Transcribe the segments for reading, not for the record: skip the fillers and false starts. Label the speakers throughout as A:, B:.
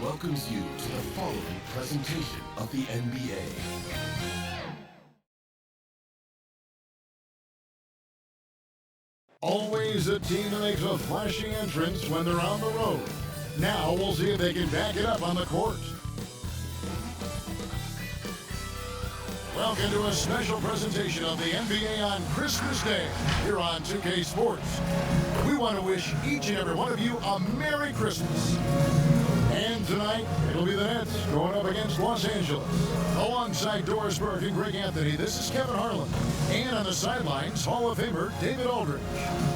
A: welcomes you to the following presentation of the NBA.
B: Always a team that makes a flashy entrance when they're on the road. Now we'll see if they can back it up on the court. Welcome to a special presentation of the NBA on Christmas Day here on 2K Sports. We want to wish each and every one of you a Merry Christmas. And tonight, it'll be the Nets going up against Los Angeles. Alongside Doris Burke and Greg Anthony, this is Kevin Harlan. And on the sidelines, Hall of Famer David Aldridge.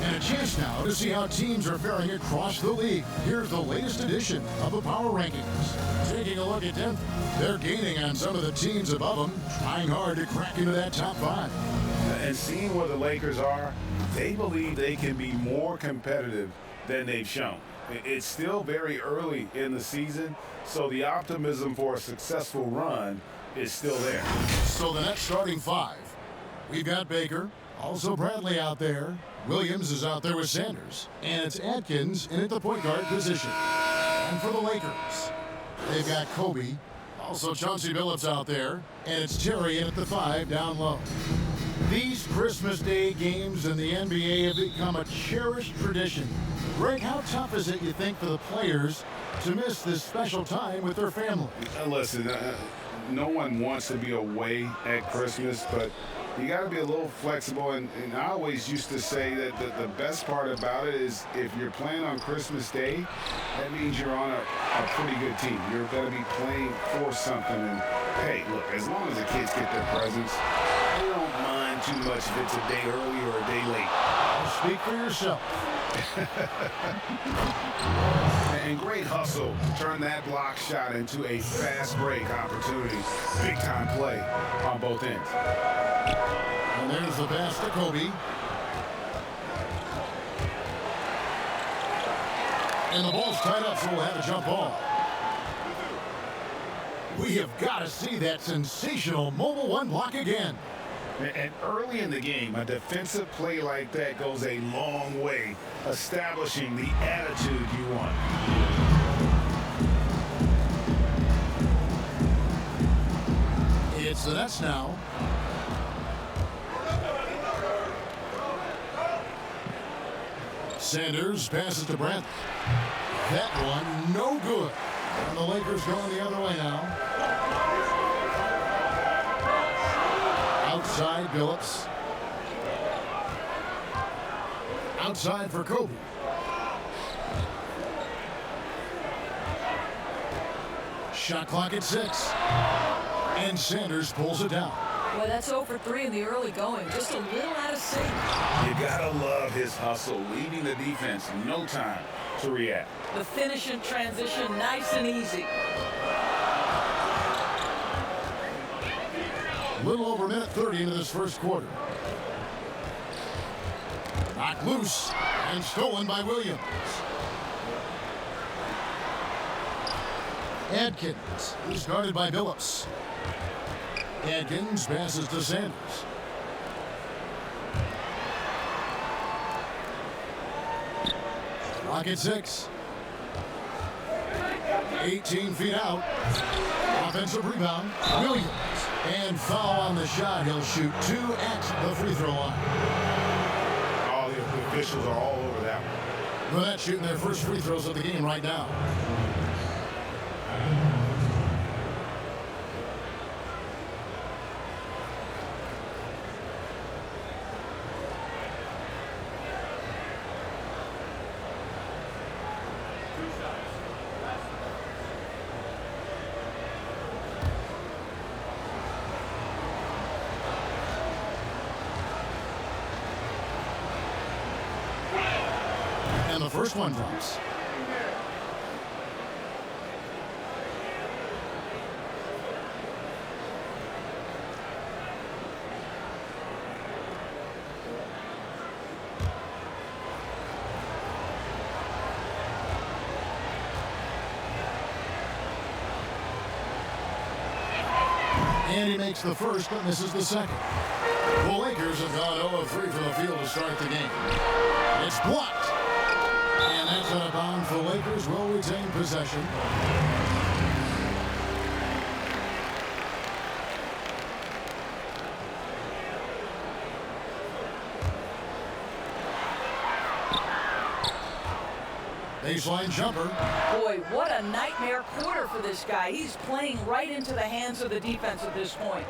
B: And a chance now to see how teams are faring across the league. Here's the latest edition of the Power Rankings. Taking a look at 10th, they're gaining on some of the teams above them, trying hard to crack into that top 5.
C: And seeing where the Lakers are, they believe they can be more competitive than they've shown. It's still very early in the season, so the optimism for a successful run is still there.
B: So the Nets starting 5. We've got Baker, also Bradley out there. Williams is out there with Sanders. And it's Atkins in at the point guard position. And for the Lakers, they've got Kobe, also Chauncey Billups out there. And it's Terry in at the 5 down low. These Christmas Day games in the NBA have become a cherished tradition. Greg, how tough is it, you think, for the players to miss this special time with their family?
C: Listen, no one wants to be away at Christmas, but you got to be a little flexible. And I always used to say that the best part about it is if you're playing on Christmas Day, that means you're on a pretty good team. You're going to be playing for something. And, hey, look, as long as the kids get their presents, they don't mind too much if it's a day early or a day late.
B: Speak for yourself.
C: And great hustle to turn that block shot into a fast break opportunity. Big time play on both ends.
B: And there's the pass to Kobe. And the ball's tied up, so we'll have a jump ball. We have got to see that sensational mobile one block again.
C: And early in the game, a defensive play like that goes a long way, establishing the attitude you want.
B: It's the Nets now. Sanders passes to Brent. That one, no good. And the Lakers going the other way now. Outside, Billups. Outside for Kobe. Shot clock at 6. And Sanders pulls it down.
D: Well, that's 0 for 3 in the early going. Just a little out of sync.
C: You gotta love his hustle, leaving the defense no time to react.
D: The finish in transition, nice and easy.
B: A little over a minute 30 into this first quarter. Knocked loose and stolen by Williams. Atkins is guarded by Billups. Atkins passes to Sanders. Clock at 6. 18 feet out. Offensive rebound. Williams. And foul on the shot. He'll shoot 2 at the free throw line.
C: All the officials are all over that one.
B: The Nets shooting their first free throws of the game right now. And the first one drops. And he makes the first, but misses the second. The Lakers have gone 0 of 3 from the field to start the game. It's blocked. And that's out of bounds. The Lakers will retain possession. Baseline jumper.
D: Boy, what a nightmare quarter for this guy. He's playing right into the hands of the defense at this point.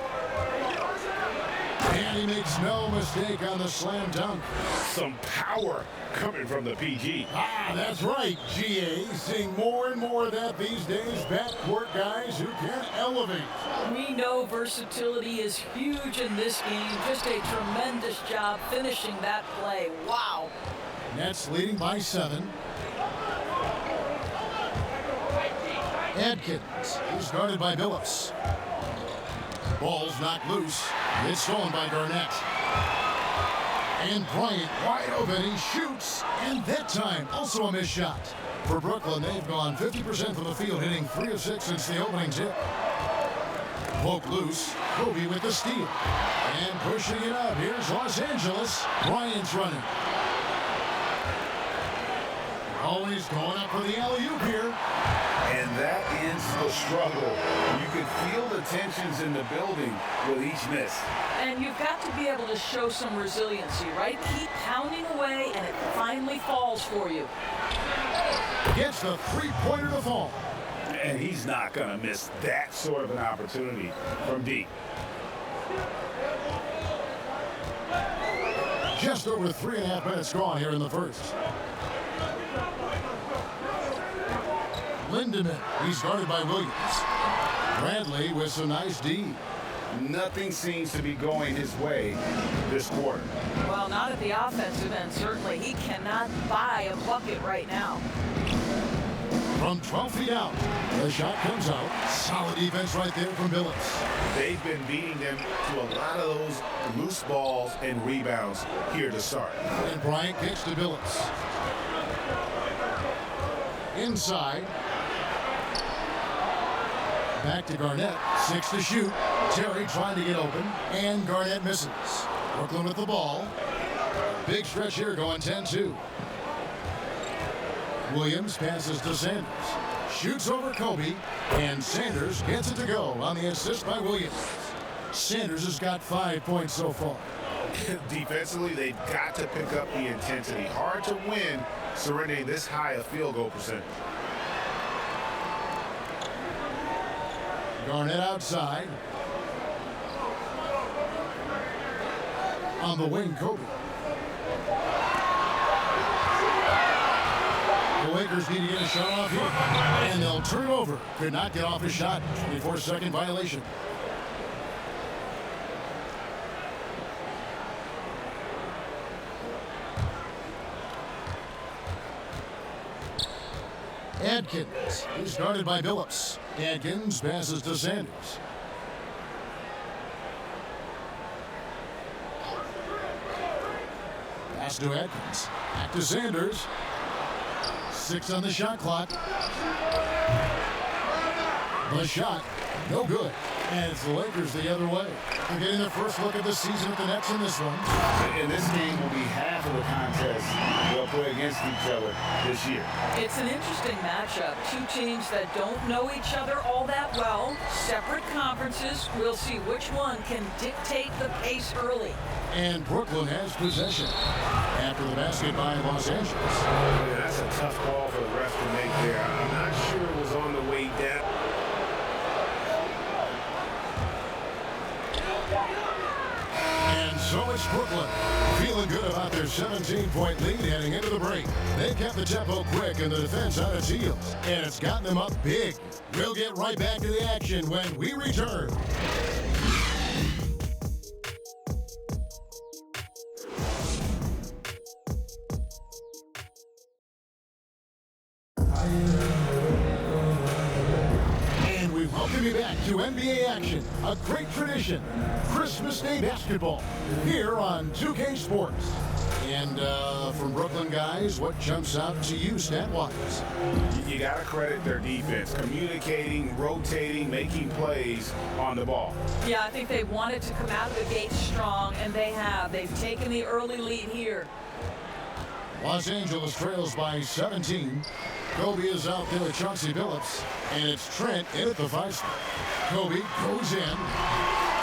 B: And he makes no mistake on the slam dunk.
C: Some power coming from the PG.
B: Ah, that's right, GA. Seeing more and more of that these days. Backcourt guys who can elevate.
D: We know versatility is huge in this game. Just a tremendous job finishing that play. Wow.
B: Nets leading by 7. Adkins is guarded by Billups. Ball's knocked loose. It's stolen by Garnett. And Bryant wide open. He shoots. And that time, also a missed shot. For Brooklyn, they've gone 50% from the field, hitting 3 of 6 since the opening tip. Poke loose. Kobe with the steal. And pushing it up. Here's Los Angeles. Bryant's running. Always going up for the alley-oop here.
C: And that ends the struggle. You could feel the tensions in the building with each miss.
D: And you've got to be able to show some resiliency, right? Keep pounding away, and it finally falls for you.
B: Gets the three-pointer to fall.
C: And he's not going to miss that sort of an opportunity from deep.
B: Just over 3.5 minutes gone here in the first. Lindemann, he's guarded by Williams. Bradley with some nice D.
C: Nothing seems to be going his way this quarter.
D: Well, not at the offensive end, certainly. He cannot buy a bucket right now.
B: From 12 feet out, the shot comes out. Solid defense right there from Billups.
C: They've been beating them to a lot of those loose balls and rebounds here to start.
B: And Bryant kicks to Billups. Inside. Back to Garnett. 6 to shoot. Terry trying to get open. And Garnett misses. Brooklyn with the ball. Big stretch here going 10-2. Williams passes to Sanders. Shoots over Kobe. And Sanders gets it to go on the assist by Williams. Sanders has got 5 points so far.
C: Defensively, they've got to pick up the intensity. Hard to win surrendering this high a field goal percentage.
B: Garnett outside. On the wing, Kobe. The Lakers need to get a shot off here. And they'll turn it over. Could not get off his shot. 24-second violation. Adkins is guarded by Billups. Adkins passes to Sanders. Pass to Adkins. Back to Sanders. 6 on the shot clock. The shot, no good. And it's the Lakers the other way. They're getting their first look at the season at the Nets in this one.
C: And this game will be half of the contest they'll play against each other this year.
D: It's an interesting matchup. Two teams that don't know each other all that well. Separate conferences. We'll see which one can dictate the pace early.
B: And Brooklyn has possession after the basket by Los Angeles.
C: Yeah, that's a tough call for the ref to make there. I'm not sure it was on the way down.
B: And so it's Brooklyn, feeling good about their 17-point lead heading into the break. They kept the tempo quick and the defense on its heels, and it's gotten them up big. We'll get right back to the action when we return. And we welcome you back to NBA action, a great tradition, Christmas Day basketball, here on 2K Sports. And from Brooklyn guys, what jumps out to you stat-wise?
C: You got to credit their defense, communicating, rotating, making plays on the ball.
D: Yeah, I think they wanted to come out of the gate strong, and they have. They've taken the early lead here.
B: Los Angeles trails by 17. Kobe is out there with Chauncey Billups, and it's Trent in at the 5 spot. Kobe goes in,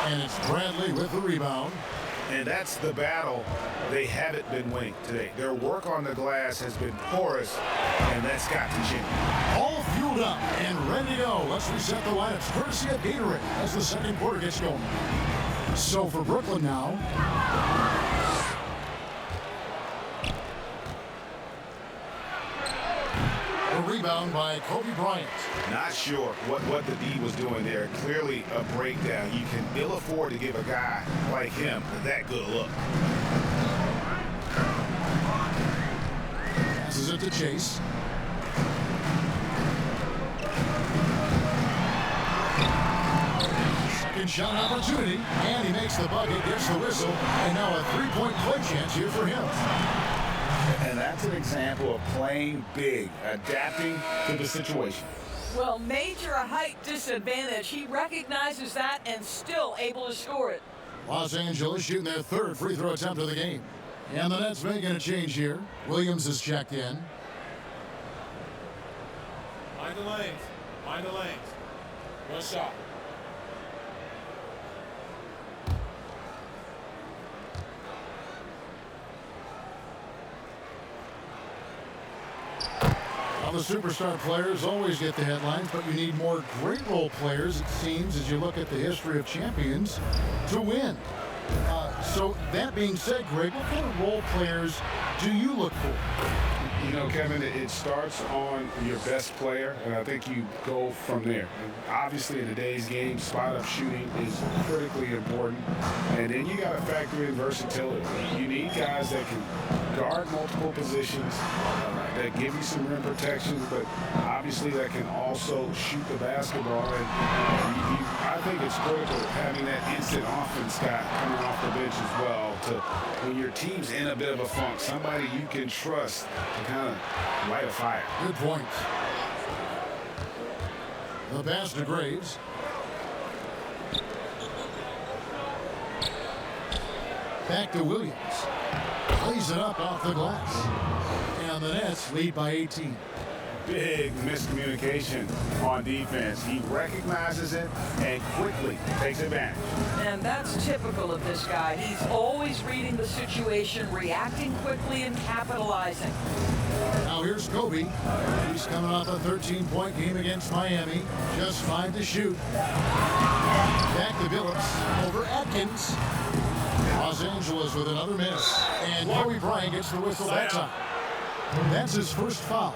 B: and it's Bradley with the rebound.
C: And that's the battle they haven't been winning today. Their work on the glass has been porous, and that's got to change.
B: All fueled up and ready to go. Let's reset the lineups courtesy of Gatorade as the second quarter gets going. So for Brooklyn now, a rebound by Kobe Bryant.
C: Not sure what the D was doing there. Clearly a breakdown. You can ill afford to give a guy like him that good look.
B: Passes it to Chase. Second shot opportunity, and he makes the bucket, gets the whistle, and now a three-point play chance here for him.
C: And that's an example of playing big, adapting to the situation.
D: Well, major height disadvantage. He recognizes that and still able to score it.
B: Los Angeles shooting their third free throw attempt of the game. And the Nets making a change here. Williams is checked in.
E: Mind the lanes. Mind the lanes. One shot.
B: Well, the superstar players always get the headlines, but you need more great role players, it seems, as you look at the history of champions, to win. So that being said, Greg, what kind of role players do you look for?
C: You know, Kevin, it starts on your best player, and I think you go from there. And obviously, in today's game, spot-up shooting is critically important. And then you got to factor in versatility. You need guys that can guard multiple positions, that give you some rim protection, but obviously that can also shoot the basketball. And I think it's critical having that instant offense guy coming off the bench as well to, when your team's in a bit of a funk, somebody you can trust to kind of light a fire.
B: Good point. The pass to Graves. Back to Williams. Plays it up off the glass. And the Nets lead by 18.
C: Big miscommunication on defense. He recognizes it and quickly takes advantage.
D: And that's typical of this guy. He's always reading the situation, reacting quickly, and capitalizing.
B: Now here's Kobe. He's coming off a 13-point game against Miami. Just 5 to shoot. Back to Billups over Atkins. Los Angeles with another miss. And Kobe Bryant gets the whistle that time. That's his first foul.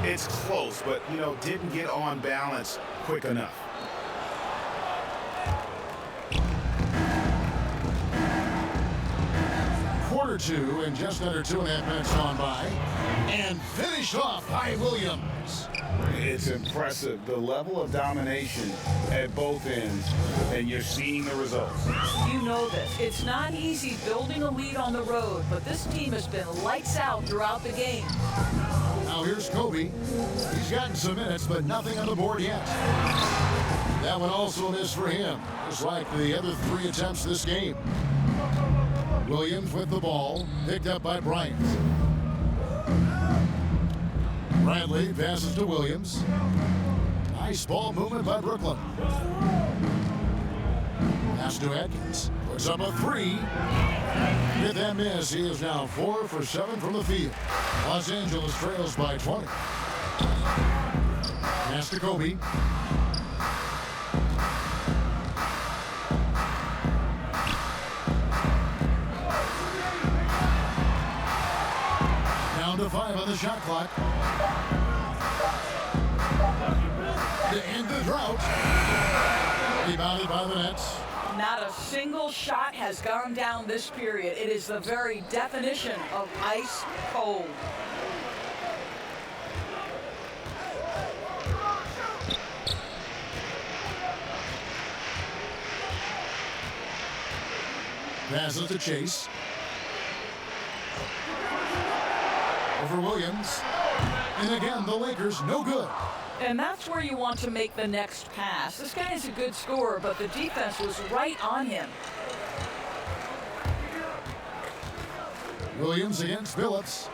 C: It's close, but, you know, didn't get on balance quick enough.
B: Quarter 2 and just under 2.5 minutes gone by. And finished off by Williams.
C: It's impressive, the level of domination at both ends, and you're seeing the results.
D: You know this. It's not easy building a lead on the road, but this team has been lights out throughout the game.
B: Now here's Kobe. He's gotten some minutes, but nothing on the board yet. That one also a miss for him, just like the other 3 attempts this game. Williams with the ball, picked up by Bryant. Bradley passes to Williams. Nice ball movement by Brooklyn. Pass to Atkins. Puts up a 3. With that miss, he is now 4 for 7 from the field. Los Angeles trails by 20. Pass to Kobe. Down to 5 on the shot clock. To end the drought. Rebounded by the Nets.
D: Not a single shot has gone down this period. It is the very definition of ice cold.
B: Passes to Chase. Over Williams. And again, the Lakers no good.
D: And that's where you want to make the next pass. This guy is a good scorer, but the defense was right on him.
B: Williams against Phillips.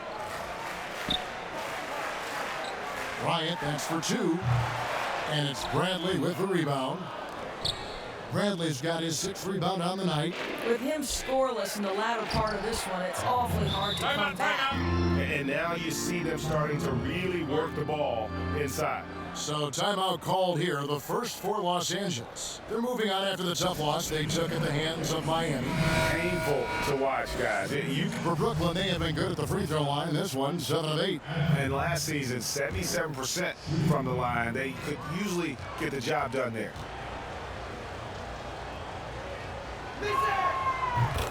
B: Bryant, that's for two. And it's Bradley with the rebound. Bradley's got his 6th rebound on the night.
D: With him scoreless in the latter part of this one, it's awfully hard to come back.
C: And now you see them starting to really work the ball inside.
B: So timeout called here, the first for Los Angeles. They're moving on after the tough loss they took at the hands of Miami.
C: Painful to watch, guys.
B: For Brooklyn, they have been good at the free throw line. This one, 7 of 8.
C: And last season, 77% from the line. They could usually get the job done there.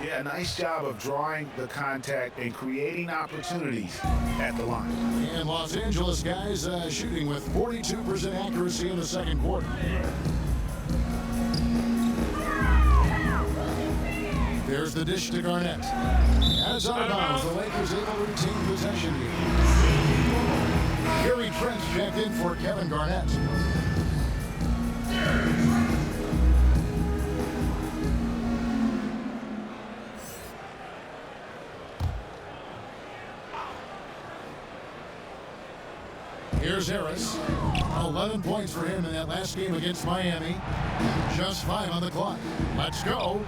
C: Yeah, nice job of drawing the contact and creating opportunities at the line.
B: And Los Angeles guys shooting with 42% accuracy in the second quarter. There's the dish to Garnett. As out of bounds, the Lakers able to retain possession here. Gary Trent checked in for Kevin Garnett. Here's Harris. 11 points for him in that last game against Miami. Just 5 on the clock. Let's go.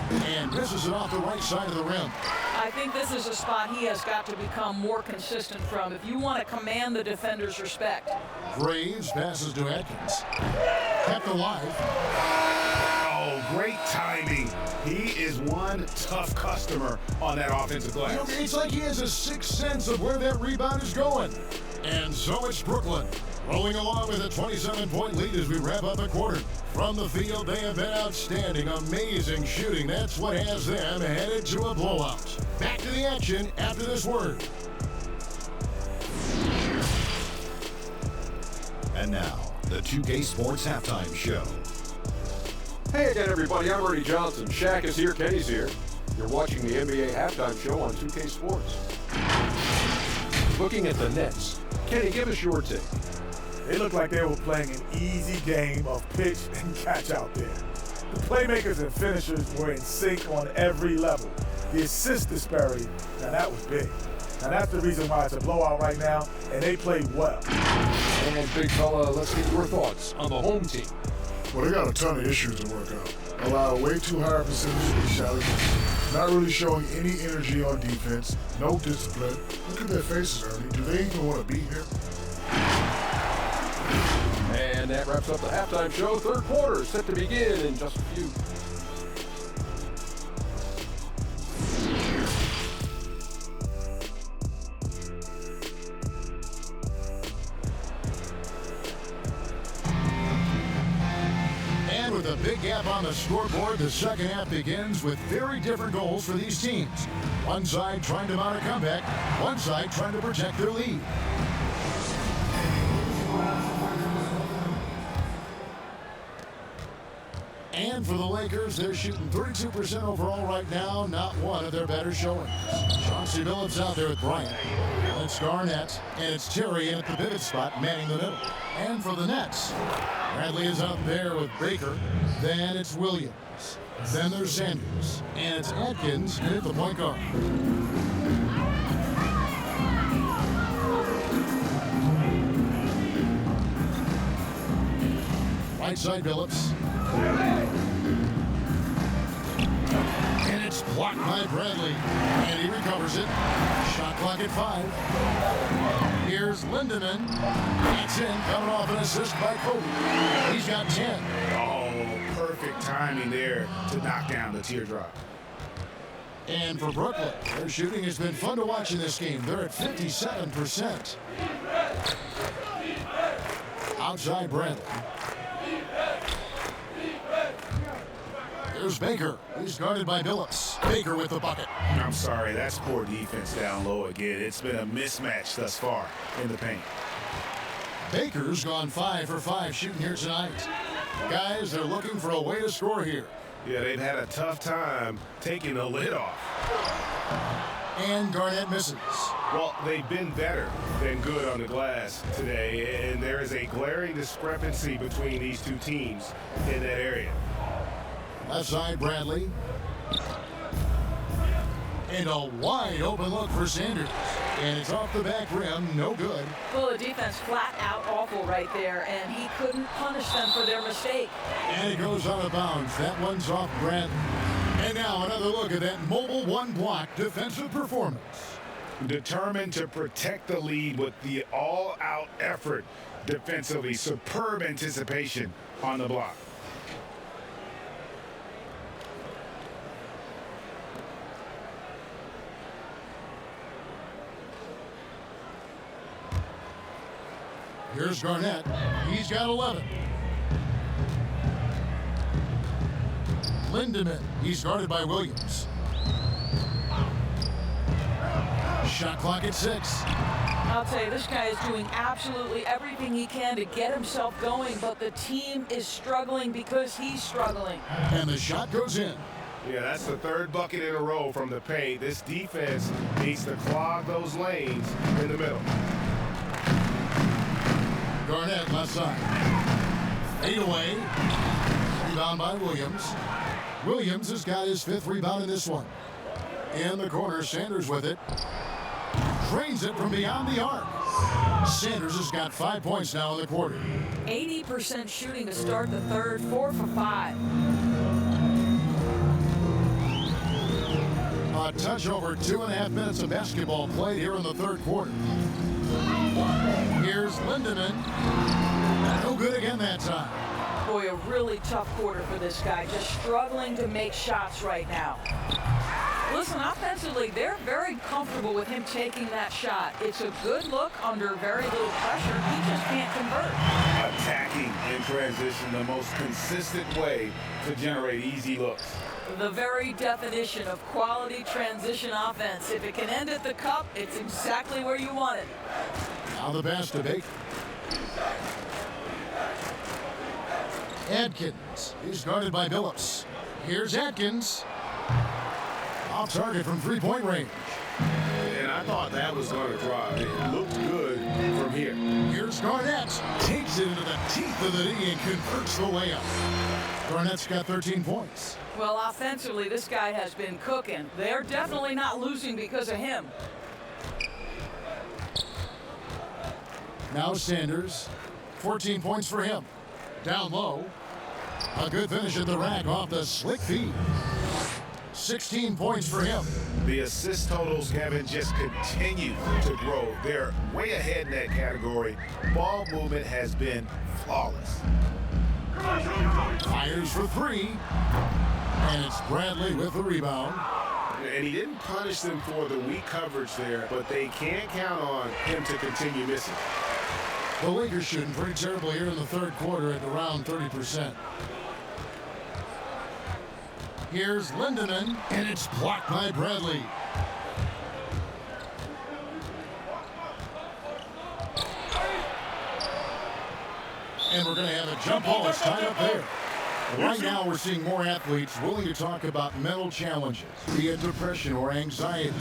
B: And misses it off the right side of the rim.
D: I think this is a spot he has got to become more consistent from if you want to command the defender's respect.
B: Graves passes to Atkins. Kept alive.
C: Oh, great timing. He is one tough customer on that offensive glass.
B: You know, it's like he has a sixth sense of where that rebound is going. And so it's Brooklyn, rolling along with a 27-point lead as we wrap up the quarter. From the field, they have been outstanding, amazing shooting. That's what has them headed to a blowout. Back to the action after this word.
F: And now, the 2K Sports Halftime Show.
G: Hey again, everybody. I'm Ernie Johnson. Shaq is here. Kenny's here. You're watching the NBA Halftime Show on 2K Sports. Looking at the Nets. Kenny, give us your take.
E: They looked like they were playing an easy game of pitch and catch out there. The playmakers and finishers were in sync on every level. The assist disparity, now that was big. Now that's the reason why it's a blowout right now, and they played well.
G: And big fella, let's get your thoughts on the home team.
H: Well, they got a ton of issues to work out. Allow way too high a percentage to be shot. Not really showing any energy on defense. No discipline. Look at their faces, Ernie. Do they even want to be here?
G: And that wraps up the halftime show. Third quarter is set to begin in just a few.
B: And with a big gap on the scoreboard, the second half begins with very different goals for these teams. One side trying to mount a comeback, one side trying to protect their lead. And for the Lakers, they're shooting 32% overall right now, not one of their better showings. Chauncey Billups out there with Bryant. It's Garnett, and it's Terry in at the pivot spot, manning the middle. And for the Nets, Bradley is out there with Baker. Then it's Williams. Then there's Sanders. And it's Atkins in at the point guard. Right side Billups. And it's blocked by Bradley. And he recovers it. Shot clock at 5. Here's Lindemann. That's in, coming off an assist by Kobe. He's got 10.
C: Oh, perfect timing there to knock down the teardrop.
B: And for Brooklyn, their shooting has been fun to watch in this game. They're at 57%. Outside Bradley. There's Baker. He's guarded by Billups. Baker with the bucket.
C: I'm sorry, that's poor defense down low again. It's been a mismatch thus far in the paint.
B: Baker's gone 5 for 5 shooting here tonight. Guys, they're looking for a way to score here.
C: Yeah, they've had a tough time taking the lid off.
B: And Garnett misses.
C: Well, they've been better than good on the glass today, and there is a glaring discrepancy between these two teams in that area.
B: Left side, Bradley. And a wide open look for Sanders. And it's off the back rim, no good.
D: Well, the defense flat out awful right there, and he couldn't punish them for their mistake.
B: And it goes out of bounds. That one's off Bradley. And now another look at that mobile one-block defensive performance.
C: Determined to protect the lead with the all-out effort defensively. Superb anticipation on the block.
B: Here's Garnett. He's got 11. Lindemann. He's guarded by Williams. Shot clock at 6.
D: I'll tell you, this guy is doing absolutely everything he can to get himself going, but the team is struggling because he's struggling.
B: And the shot goes in.
C: Yeah, that's the third bucket in a row from the paint. This defense needs to clog those lanes in the middle.
B: Garnett left side. Fade away. Rebound by Williams. Williams has got his 5th rebound in this one. In the corner, Sanders with it. Drains it from beyond the arc. Sanders has got 5 points now in the quarter.
D: 80% shooting to start the third, 4 for 5.
B: A touch over 2.5 minutes of basketball played here in the third quarter. Here's Lindemann. No good again that time.
D: Boy, a really tough quarter for this guy, just struggling to make shots right now. Listen, offensively, they're very comfortable with him taking that shot. It's a good look under very little pressure. He just can't convert.
C: Attacking in transition, the most consistent way to generate easy looks.
D: The very definition of quality transition offense. If it can end at the cup, it's exactly where you want it.
B: Now the pass to Baker. Adkins. He's guarded by Billups. Here's Adkins. Off target from 3-point range.
C: And I thought that was going to drive. It looked good from here.
B: Here's Garnett. Takes it into the teeth of the knee and converts the layup. Garnett's got 13 points.
D: Well, offensively, this guy has been cooking. They're definitely not losing because of him.
B: Now Sanders. 14 points for him. Down low. A good finish at the rack off the slick feed. 16 points for him.
C: The assist totals, Kevin, just continue to grow. They're way ahead in that category. Ball movement has been flawless.
B: Fires for 3. And it's Bradley with the rebound.
C: And he didn't punish them for the weak coverage there, but they can't count on him to continue missing.
B: The Lakers shooting pretty terrible here in the third quarter at around 30%. Here's Lindemann, and it's blocked by Bradley. And we're going to have a jump ball that's tied up there. Right now, we're seeing more athletes willing to talk about mental challenges, be it depression or anxiety.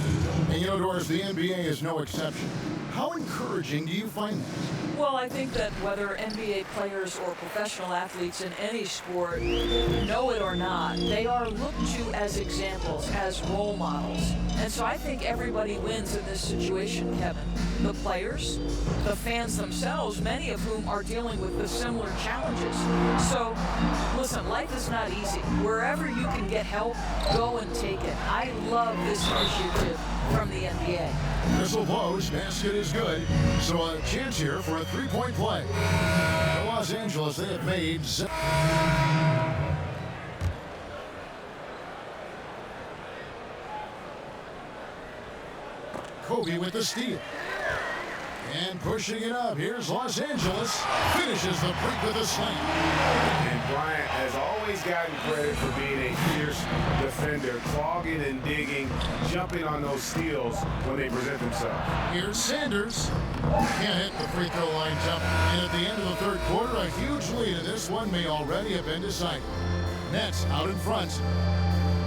B: And you know, Doris, the NBA is no exception. How encouraging do you find that?
D: Well, I think that whether NBA players or professional athletes in any sport know it or not, they are looked to as examples, as role models. And so I think everybody wins in this situation, Kevin. The players, the fans themselves, many of whom are dealing with the similar challenges. So, listen, life is not easy. Wherever you can get help, go and take it. I love this initiative from the NBA.
B: Whistle blows, basket is good. So a chance here for a 3-point play. For Los Angeles, they have made... Kobe with the steal. And pushing it up, here's Los Angeles. Finishes the break with a slam.
C: And Bryant has always gotten credit for being a fierce defender, clogging and digging, jumping on those steals when they present themselves.
B: Here's Sanders. Can't hit the free throw line jump. And at the end of the third quarter, a huge lead, and this one may already have been decided. Nets out in front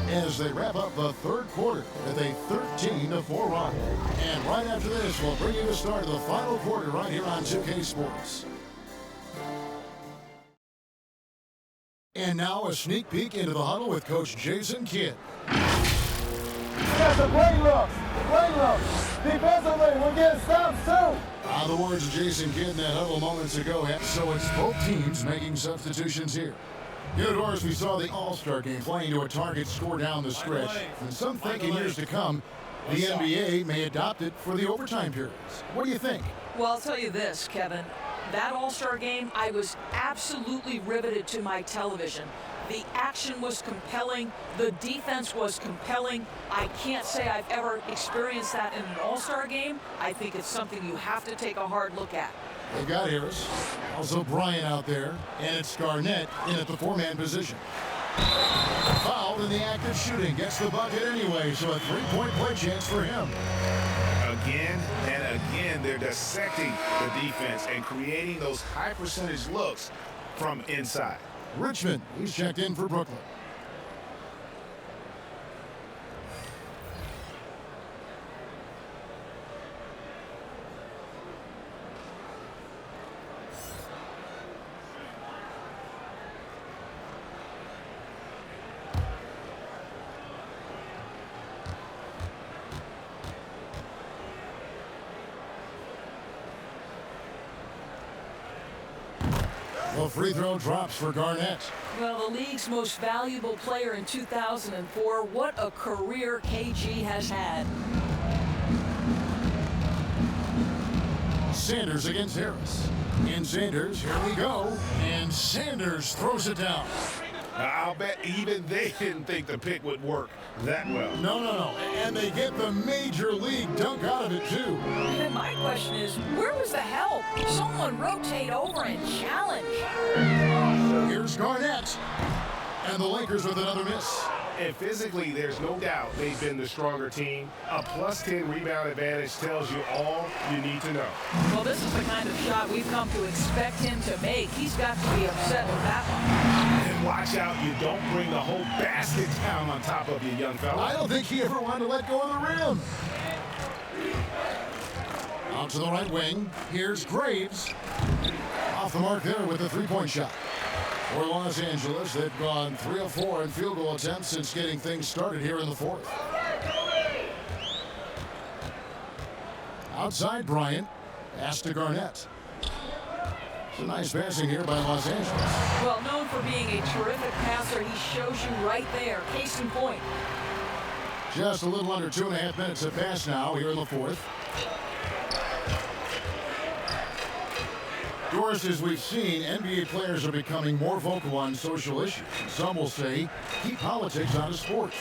B: as they wrap up the third quarter with a 13-4 run. And right after this, we'll bring you the start of the final quarter right here on 2K Sports. And now a sneak peek into the huddle with Coach Jason Kidd.
I: got the great look. Great look. Defensively, we're getting stops too.
B: The words of Jason Kidd in that huddle moments ago. So it's both teams making substitutions here. You know, Doris, we saw the All-Star game playing to a target score down the stretch. And some think in years to come, the NBA may adopt it for the overtime periods. What do you think?
D: Well, I'll tell you this, Kevin. That All-Star game, I was absolutely riveted to my television. The action was compelling. The defense was compelling. I can't say I've ever experienced that in an All-Star game. I think it's something you have to take a hard look at.
B: They've got Harris, also Bryant out there, and it's Garnett in at the four-man position. Fouled in the act of shooting, gets the bucket anyway, so a three-point play chance for him.
C: Again and again, they're dissecting the defense and creating those high-percentage looks from inside.
B: Richmond, he's checked in for Brooklyn. The free throw drops for Garnett.
D: Well, the league's most valuable player in 2004. What a career KG has had.
B: Sanders against Harris. In Sanders, here we go. And Sanders throws it down.
C: I'll bet even they didn't think the pick would work that well.
B: No. And they get the major league dunk out of it, too.
D: And my question is, where was the help? Someone rotate over and challenge.
B: Here's Garnett. And the Lakers with another miss.
C: And physically, there's no doubt they've been the stronger team. A +10 rebound advantage tells you all you need to know.
D: Well, this is the kind of shot we've come to expect him to make. He's got to be upset with that one.
C: And watch out, you don't bring the whole basket down on top of you, young fella.
B: I don't think he ever wanted to let go of the rim. Out to the right wing. Here's Graves. Off the mark there with the three-point shot. For Los Angeles, they've gone 3 of 4 in field goal attempts since getting things started here in the fourth. Outside Bryant, pass to Garnett. It's a nice passing here by Los Angeles.
D: Well, known for being a terrific passer, he shows you right there. Case in point.
B: Just a little under 2.5 minutes have passed now here in the fourth. Doris, as we've seen, NBA players are becoming more vocal on social issues. Some will say, keep politics out of sports.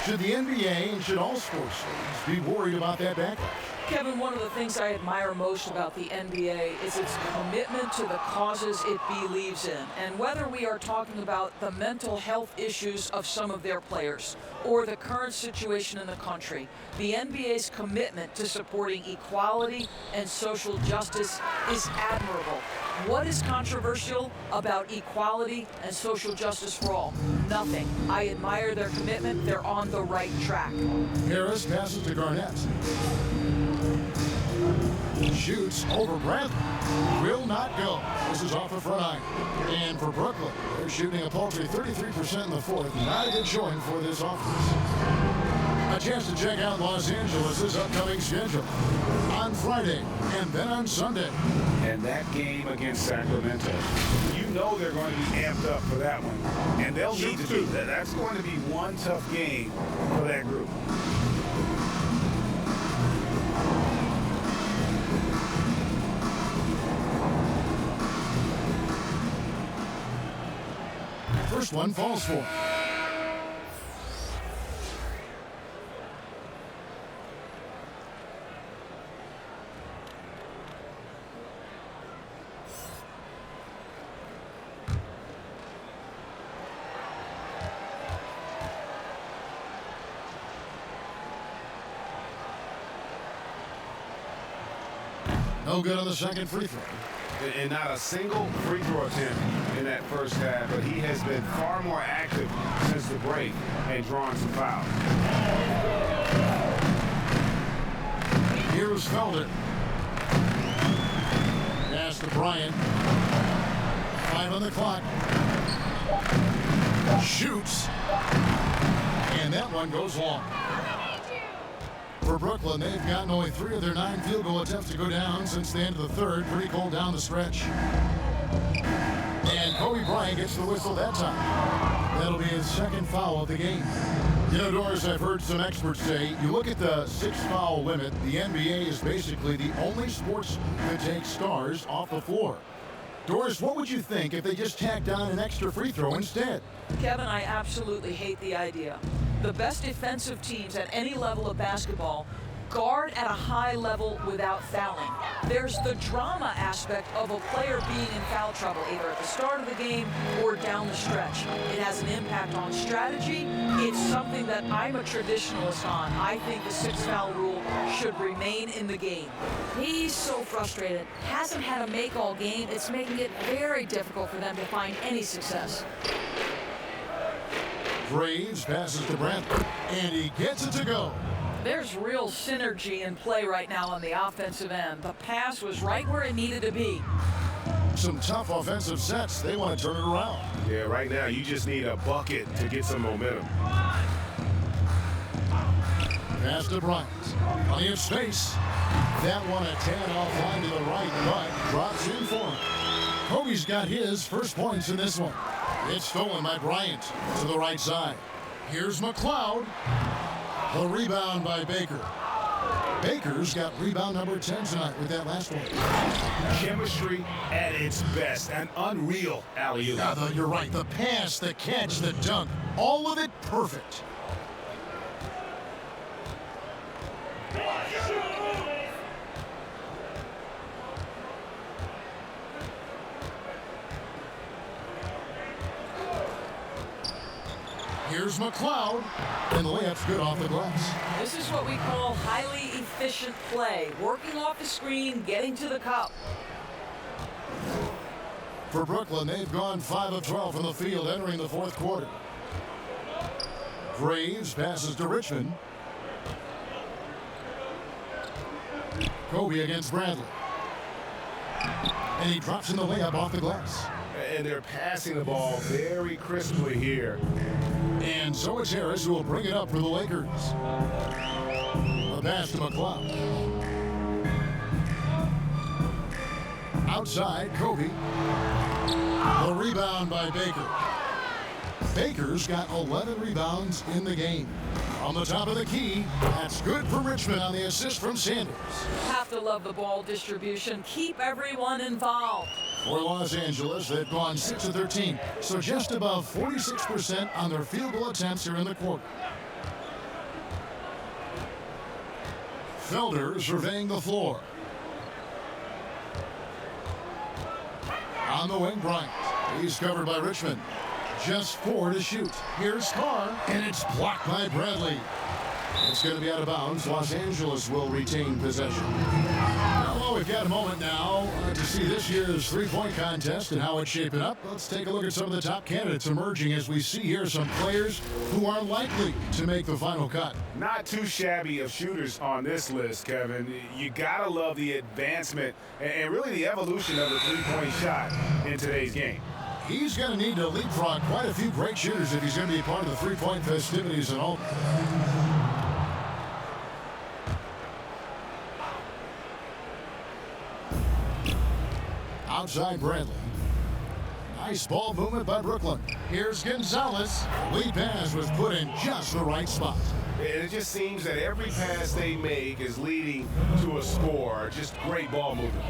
B: Should the NBA and should all sports leagues be worried about that backlash?
D: Kevin, one of the things I admire most about the NBA is its commitment to the causes it believes in. And whether we are talking about the mental health issues of some of their players or the current situation in the country, the NBA's commitment to supporting equality and social justice is admirable. What is controversial about equality and social justice for all? Nothing. I admire their commitment. They're on the right track.
B: Harris passes to Garnett. Shoots over Bradley. Will not go. This is off the front iron. And for Brooklyn, they're shooting a paltry 33% in the fourth. Not a good showing for this offense. A chance to check out Los Angeles' upcoming schedule on Friday and then on Sunday.
C: And that game against Sacramento, you know they're going to be amped up for that one. And they'll need to do that. That's going to be one tough game for that group.
B: First one falls for. No good on the second free throw.
C: And not a single free throw attempt in that first half, but he has been far more active since the break and drawing some fouls.
B: Here's Felder. Pass to Bryant. 5 on the clock. Shoots. And that one goes long. For Brooklyn, they've gotten only 3 of their 9 field goal attempts to go down since the end of the third. Pretty cold down the stretch. And Kobe Bryant gets the whistle that time. That'll be his second foul of the game. You know, Doris, I've heard some experts say, you look at the 6-foul limit, the NBA is basically the only sports that takes stars off the floor. Doris, what would you think if they just tacked on an extra free throw instead?
D: Kevin, I absolutely hate the idea. The best defensive teams at any level of basketball guard at a high level without fouling. There's the drama aspect of a player being in foul trouble, either at the start of the game or down the stretch. It has an impact on strategy. It's something that I'm a traditionalist on. I think the 6-foul rule should remain in the game.
J: He's so frustrated. Hasn't had a make all game. It's making it very difficult for them to find any success.
B: Graves passes to Brent, and he gets it to go.
D: There's real synergy in play right now on the offensive end. The pass was right where it needed to be.
B: Some tough offensive sets. They want to turn it around.
C: Yeah, right now you just need a bucket to get some momentum.
B: Pass to Bryant. Plenty of space. That one a tad offline to the right, but drops in for him. Kobe's got his first points in this one. It's stolen by Bryant to the right side. Here's McLeod. The rebound by Baker. Baker's got rebound number 10 tonight with that last one.
C: Chemistry at its best. An unreal alley-oop.
B: Yeah, you're right. The pass, the catch, the dunk. All of it perfect. Here's McLeod, and the layup's good off the glass.
D: This is what we call highly efficient play. Working off the screen, getting to the cup.
B: For Brooklyn, they've gone 5 of 12 from the field entering the fourth quarter. Graves passes to Richmond. Kobe against Bradley. And he drops in the layup off the glass.
C: And they're passing the ball very crisply here.
B: And so it's Harris who will bring it up for the Lakers. The pass to McLeod. Outside, Kobe. The rebound by Baker. Baker's got 11 rebounds in the game. On the top of the key, that's good for Richmond on the assist from Sanders.
D: Have to love the ball distribution. Keep everyone involved.
B: For Los Angeles, they've gone 6 of 13, so just above 46% on their field goal attempts here in the quarter. Felder surveying the floor. On the wing, Bryant. He's covered by Richmond. Just 4 to shoot. Here's Carr, and it's blocked by Bradley. It's going to be out of bounds. Los Angeles will retain possession. Well, we've got a moment now to see this year's three-point contest and how it's shaping up. Let's take a look at some of the top candidates emerging as we see here some players who are likely to make the final cut.
C: Not too shabby of shooters on this list, Kevin. You gotta love the advancement and really the evolution of the three-point shot in today's game.
B: He's going to need to leapfrog quite a few great shooters if he's going to be part of the three-point festivities and all. Outside Bradley. Nice ball movement by Brooklyn. Here's Gonzalez. Lead pass was put in just the right spot.
C: And it just seems that every pass they make is leading to a score. Just great ball movement.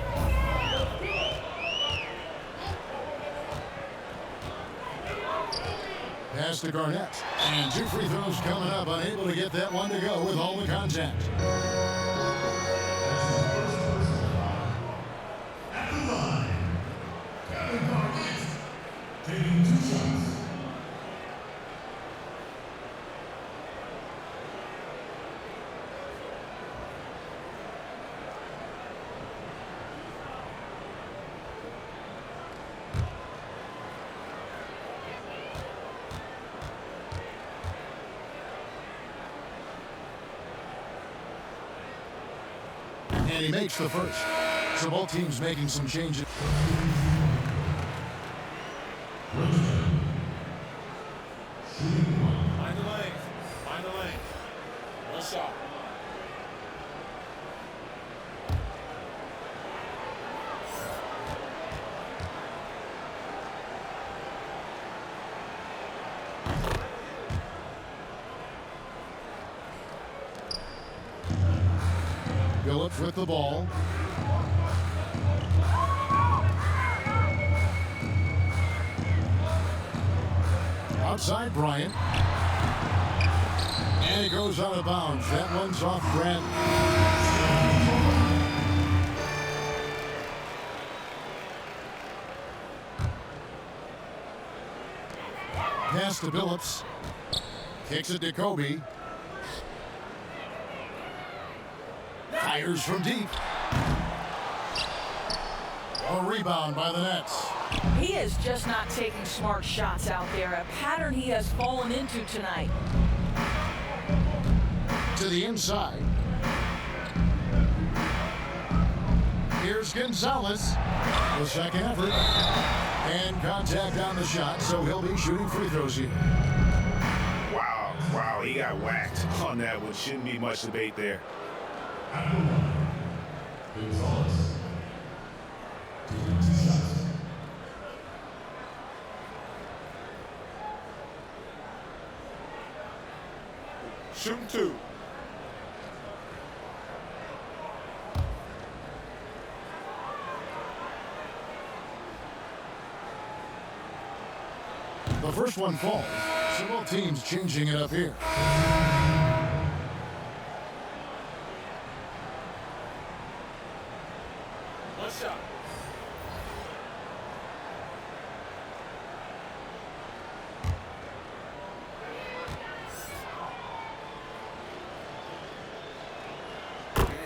B: Pass to Garnett. And 2 free throws coming up. Unable to get that one to go with all the contact.
A: At the line, Kevin Garnett taking 2 shots.
B: And he makes the first. So both teams making some changes.
K: Find the lane. Find the lane. One shot.
B: Phillips with the ball. Outside Bryant. And it goes out of bounds. That one's off Grant. Pass to Phillips. Kicks it to Kobe. Fires from deep. A rebound by the Nets.
D: He is just not taking smart shots out there, a pattern he has fallen into tonight.
B: To the inside. Here's Gonzalez. The second effort. And contact on the shot, so he'll be shooting free throws here.
C: Wow, he got whacked on that one. Shouldn't be much debate there.
A: Gonzalez. Taking 2 shots.
E: Shooting 2.
B: The first one falls. So both teams changing it up here.
E: One shot.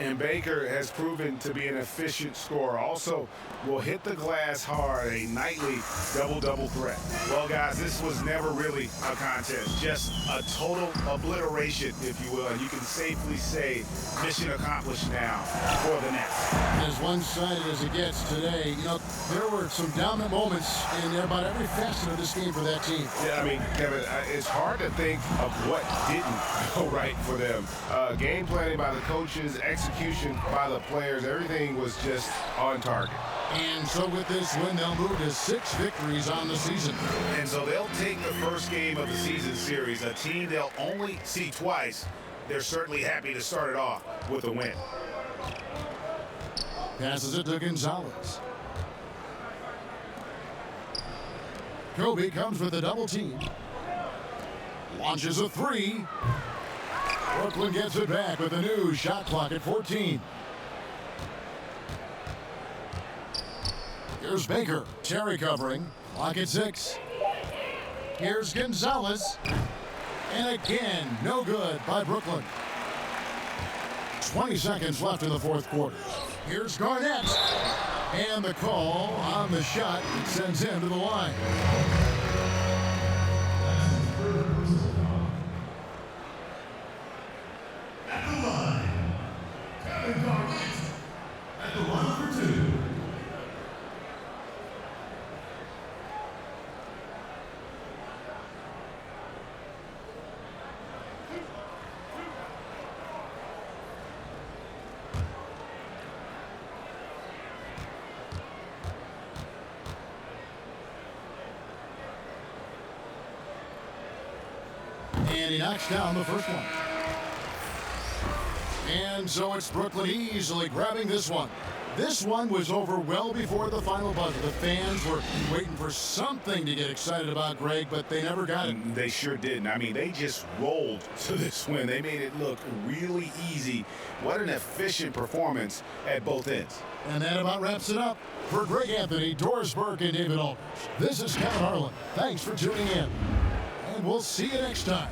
C: And Baker has proven to be an efficient scorer. Also, will hit the glass hard, a nightly double-double threat. Well, guys, this was never really a contest, just a total obliteration, if you will. And you can safely say mission accomplished now for the Nets.
B: As one-sided as it gets today, you know, there were some dominant moments in about every facet of this game for that team.
C: Yeah, I mean, Kevin, it's hard to think of what didn't go right for them. Game planning by the coaches, execution by the players, everything was just on target.
B: And so with this win, they'll move to 6 victories on the season.
C: And so they'll take the first game of the season series, a team they'll only see twice. They're certainly happy to start it off with a win.
B: Passes it to Gonzalez. Kobe comes with a double team. Launches a 3. Brooklyn gets it back with a new shot clock at 14. Here's Baker. Terry covering. Clock at 6. Here's Gonzalez. And again, no good by Brooklyn. 20 seconds left in the fourth quarter. Here's Garnett. And the call on the shot sends him to the line.
A: At the line, Kevin Garnett. At the line for 2.
B: And he knocks down the first one. And so it's Brooklyn easily grabbing this one. This one was over well before the final buzzer. The fans were waiting for something to get excited about, Greg, but they never got it.
C: They sure didn't. I mean, they just rolled to this win. They made it look really easy. What an efficient performance at both ends.
B: And that about wraps it up. For Greg Anthony, Doris Burke, and David Aldrich, this is Kevin Harlan. Thanks for tuning in. And we'll see you next time.